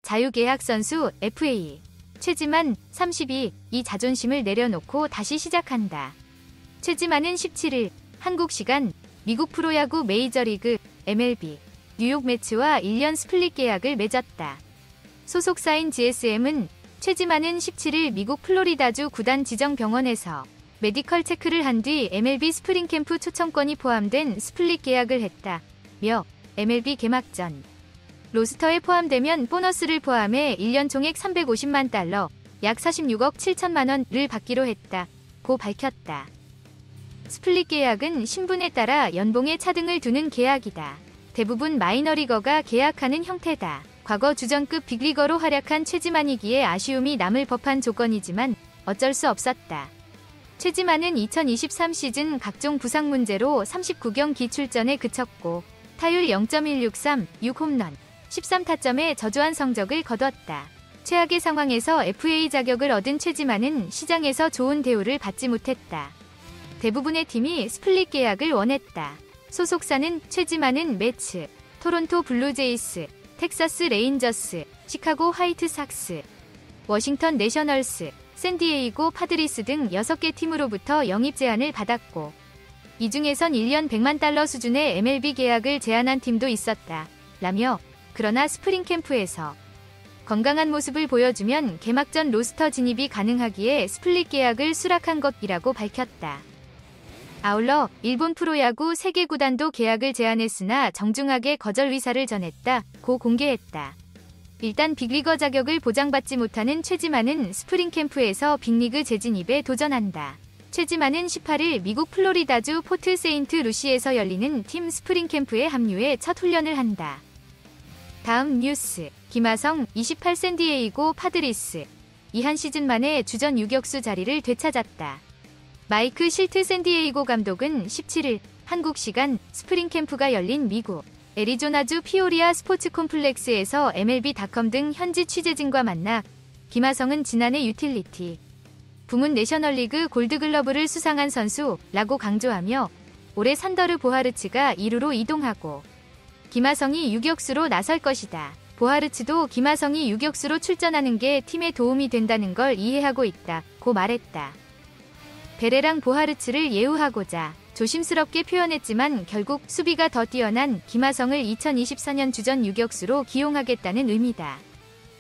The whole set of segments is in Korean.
자유계약 선수 FA 최지만 32, 이 자존심을 내려놓고 다시 시작한다. 최지만은 17일 한국 시간 미국 프로야구 메이저리그 MLB 뉴욕 매츠와 1년 스플릿 계약을 맺었다. 소속사인 GSM은 최지만은 17일 미국 플로리다주 구단 지정 병원에서 메디컬 체크를 한 뒤 MLB 스프링 캠프 초청권이 포함된 스플릿 계약을 했다며 MLB 개막 전 로스터에 포함되면 보너스를 포함해 1년 총액 $350만, 약 46억 7천만 원을 받기로 했다고 밝혔다. 스플릿 계약은 신분에 따라 연봉에 차등을 두는 계약이다. 대부분 마이너리거가 계약하는 형태다. 과거 주전급 빅리거로 활약한 최지만이기에 아쉬움이 남을 법한 조건이지만 어쩔 수 없었다. 최지만은 2023 시즌 각종 부상 문제로 39경기 출전에 그쳤고 타율 0.163, 6홈런, 13타점의 저조한 성적을 거뒀다. 최악의 상황에서 FA 자격을 얻은 최지만은 시장에서 좋은 대우를 받지 못했다. 대부분의 팀이 스플릿 계약을 원했다. 소속사는 최지만은 매츠, 토론토 블루제이스, 텍사스 레인저스, 시카고 화이트삭스, 워싱턴 내셔널스, 샌디에이고 파드리스 등 6개 팀으로부터 영입 제안을 받았고 이 중에선 1년 $100만 수준의 MLB 계약을 제안한 팀도 있었다. 라며 그러나 스프링 캠프에서 건강한 모습을 보여주면 개막전 로스터 진입이 가능하기에 스플릿 계약을 수락한 것이라고 밝혔다. 아울러 일본 프로야구 3개 구단도 계약을 제안했으나 정중하게 거절 의사를 전했다고 공개했다. 일단 빅리거 자격을 보장받지 못하는 최지만은 스프링 캠프에서 빅리그 재진입에 도전한다. 최지만은 18일 미국 플로리다주 포트 세인트 루시에서 열리는 팀 스프링 캠프에 합류해 첫 훈련을 한다. 다음 뉴스. 김하성 28 샌디에이고 파드리스 이 한 시즌 만에 주전 유격수 자리를 되찾았다. 마이크 실트 샌디에이고 감독은 17일 한국 시간 스프링 캠프가 열린 미국 애리조나주 피오리아 스포츠 콤플렉스에서 MLB.com 등 현지 취재진과 만나 김하성은 지난해 유틸리티 부문 내셔널리그 골드글러브를 수상한 선수라고 강조하며 올해 산더르 보하르츠가 2루로 이동하고 김하성이 유격수로 나설 것이다. 보하르츠도 김하성이 유격수로 출전하는 게 팀에 도움이 된다는 걸 이해하고 있다고 말했다. 베레랑 보하르츠를 예우하고자 조심스럽게 표현했지만 결국 수비가 더 뛰어난 김하성을 2024년 주전 유격수로 기용하겠다는 의미다.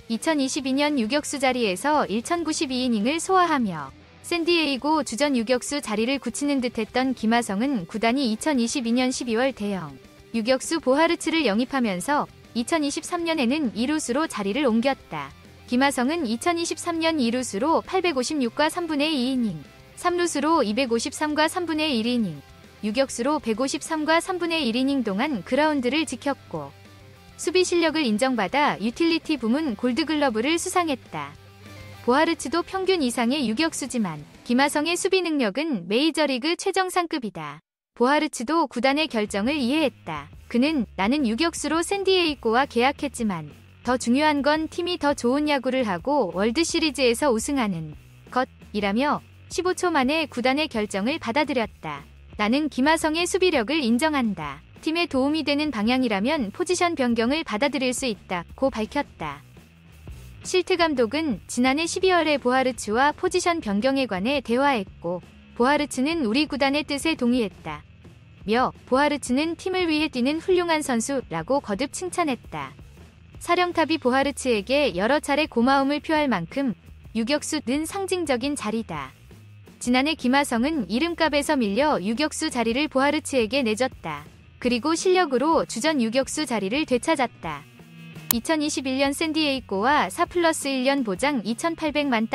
2022년 유격수 자리에서 1092이닝을 소화하며 샌디에이고 주전 유격수 자리를 굳히는 듯했던 김하성은 구단이 2022년 12월 대형 유격수 보하르츠를 영입하면서 2023년에는 2루수로 자리를 옮겼다. 김하성은 2023년 2루수로 856과 3분의 2이닝, 3루수로 253과 3분의 1이닝, 유격수로 153과 3분의 1이닝 동안 그라운드를 지켰고 수비 실력을 인정받아 유틸리티 부문 골드글러브를 수상했다. 보하르츠도 평균 이상의 유격수지만 김하성의 수비 능력은 메이저리그 최정상급이다. 보하르츠도 구단의 결정을 이해했다. 그는 나는 유격수로 샌디에이고와 계약했지만 더 중요한 건 팀이 더 좋은 야구를 하고 월드시리즈에서 우승하는 것이라며 15초 만에 구단의 결정을 받아들였다. 나는 김하성의 수비력을 인정한다. 팀에 도움이 되는 방향이라면 포지션 변경을 받아들일 수 있다고 밝혔다. 실트 감독은 지난해 12월에 보하르츠와 포지션 변경에 관해 대화했고 보하르츠는 우리 구단의 뜻에 동의했다. 며 보하르츠는 팀을 위해 뛰는 훌륭한 선수라고 거듭 칭찬했다. 사령탑이 보하르츠에게 여러 차례 고마움을 표할 만큼 유격수는 상징적인 자리다. 지난해 김하성은 이름값에서 밀려 유격수 자리를 보하르츠에게 내줬다. 그리고 실력으로 주전 유격수 자리를 되찾았다. 2021년 샌디에이고와 4+1년 보장 $2,800만,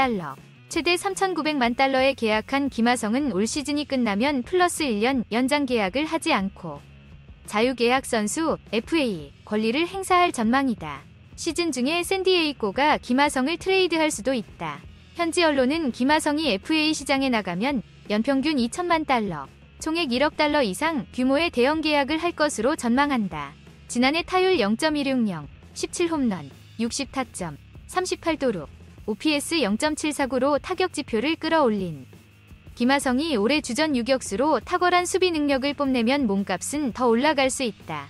최대 $3,900만 계약한 김하성은 올 시즌이 끝나면 플러스 1년 연장 계약을 하지 않고 자유계약 선수 FA 권리를 행사할 전망이다. 시즌 중에 샌디에이고가 김하성을 트레이드할 수도 있다. 현지 언론은 김하성이 FA 시장에 나가면 연평균 $2,000만, 총액 $1억 이상 규모의 대형 계약을 할 것으로 전망한다. 지난해 타율 0.160, 17홈런, 60타점, 38도루, OPS 0.749로 타격 지표를 끌어올린 김하성이 올해 주전 유격수로 탁월한 수비 능력을 뽐내면 몸값은 더 올라갈 수 있다.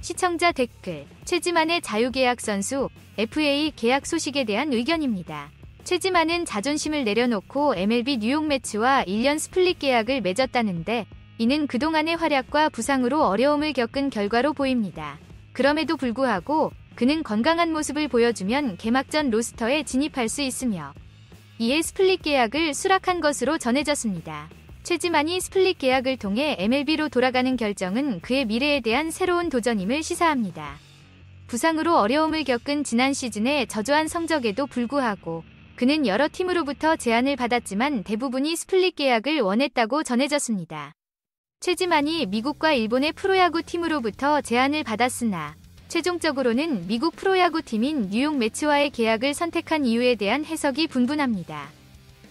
시청자 댓글, 최지만의 자유계약 선수, FA 계약 소식에 대한 의견입니다. 최지만은 자존심을 내려놓고 MLB 뉴욕 매츠와 1년 스플릿 계약을 맺었다는데 이는 그동안의 활약과 부상으로 어려움을 겪은 결과로 보입니다. 그럼에도 불구하고 그는 건강한 모습을 보여주면 개막전 로스터에 진입할 수 있으며 이에 스플릿 계약을 수락한 것으로 전해졌습니다. 최지만이 스플릿 계약을 통해 MLB로 돌아가는 결정은 그의 미래에 대한 새로운 도전임을 시사합니다. 부상으로 어려움을 겪은 지난 시즌의 저조한 성적에도 불구하고 그는 여러 팀으로부터 제안을 받았지만 대부분이 스플릿 계약을 원했다고 전해졌습니다. 최지만이 미국과 일본의 프로야구 팀으로부터 제안을 받았으나 최종적으로는 미국 프로야구 팀인 뉴욕 매츠와의 계약을 선택한 이유에 대한 해석이 분분합니다.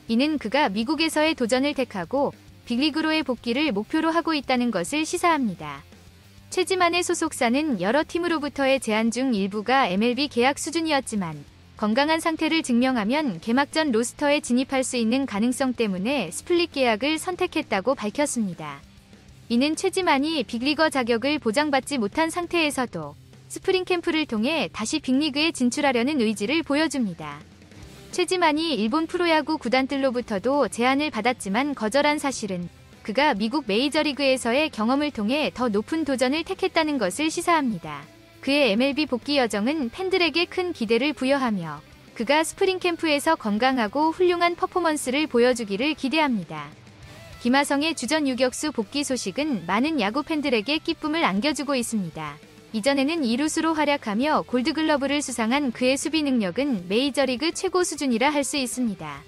이는 그가 미국에서의 도전을 택하고 빅리그로의 복귀를 목표로 하고 있다는 것을 시사합니다. 최지만의 소속사는 여러 팀으로부터의 제안 중 일부가 MLB 계약 수준이었지만 건강한 상태를 증명하면 개막전 로스터에 진입할 수 있는 가능성 때문에 스플릿 계약을 선택했다고 밝혔습니다. 이는 최지만이 빅리거 자격을 보장받지 못한 상태에서도 스프링 캠프를 통해 다시 빅리그에 진출하려는 의지를 보여줍니다. 최지만이 일본 프로야구 구단들로부터도 제안을 받았지만 거절한 사실은 그가 미국 메이저리그에서의 경험을 통해 더 높은 도전을 택했다는 것을 시사합니다. 그의 MLB 복귀 여정은 팬들에게 큰 기대를 부여하며 그가 스프링 캠프에서 건강하고 훌륭한 퍼포먼스를 보여주기를 기대합니다. 김하성의 주전 유격수 복귀 소식은 많은 야구 팬들에게 기쁨을 안겨주고 있습니다. 이전에는 2루수로 활약하며 골드글러브를 수상한 그의 수비 능력은 메이저리그 최고 수준이라 할 수 있습니다.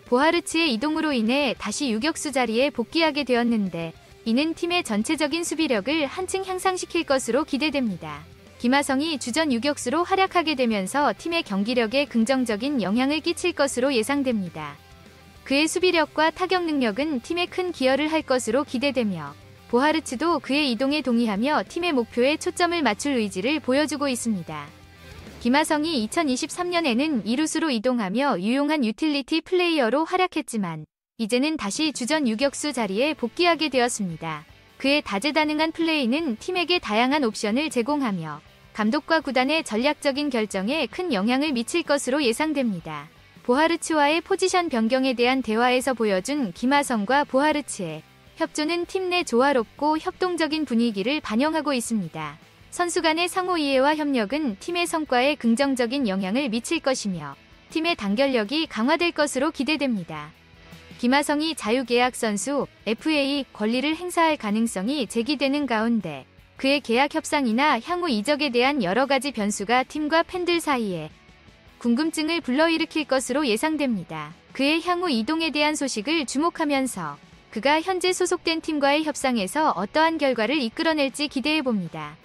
보하르츠의 이동으로 인해 다시 유격수 자리에 복귀하게 되었는데 이는 팀의 전체적인 수비력을 한층 향상시킬 것으로 기대됩니다. 김하성이 주전 유격수로 활약하게 되면서 팀의 경기력에 긍정적인 영향을 끼칠 것으로 예상됩니다. 그의 수비력과 타격 능력은 팀에 큰 기여를 할 것으로 기대되며 보하르츠도 그의 이동에 동의하며 팀의 목표에 초점을 맞출 의지를 보여주고 있습니다. 김하성이 2023년에는 2루수로 이동하며 유용한 유틸리티 플레이어로 활약했지만 이제는 다시 주전 유격수 자리에 복귀하게 되었습니다. 그의 다재다능한 플레이는 팀에게 다양한 옵션을 제공하며 감독과 구단의 전략적인 결정에 큰 영향을 미칠 것으로 예상됩니다. 보하르츠와의 포지션 변경에 대한 대화에서 보여준 김하성과 보하르츠의 협조는 팀 내 조화롭고 협동적인 분위기를 반영하고 있습니다. 선수 간의 상호 이해와 협력은 팀의 성과에 긍정적인 영향을 미칠 것이며 팀의 단결력이 강화될 것으로 기대됩니다. 김하성이 자유계약 선수 FA 권리를 행사할 가능성이 제기되는 가운데 그의 계약 협상이나 향후 이적에 대한 여러 가지 변수가 팀과 팬들 사이에 궁금증을 불러일으킬 것으로 예상됩니다. 그의 향후 이동에 대한 소식을 주목하면서 그가 현재 소속된 팀과의 협상에서 어떠한 결과를 이끌어낼지 기대해봅니다.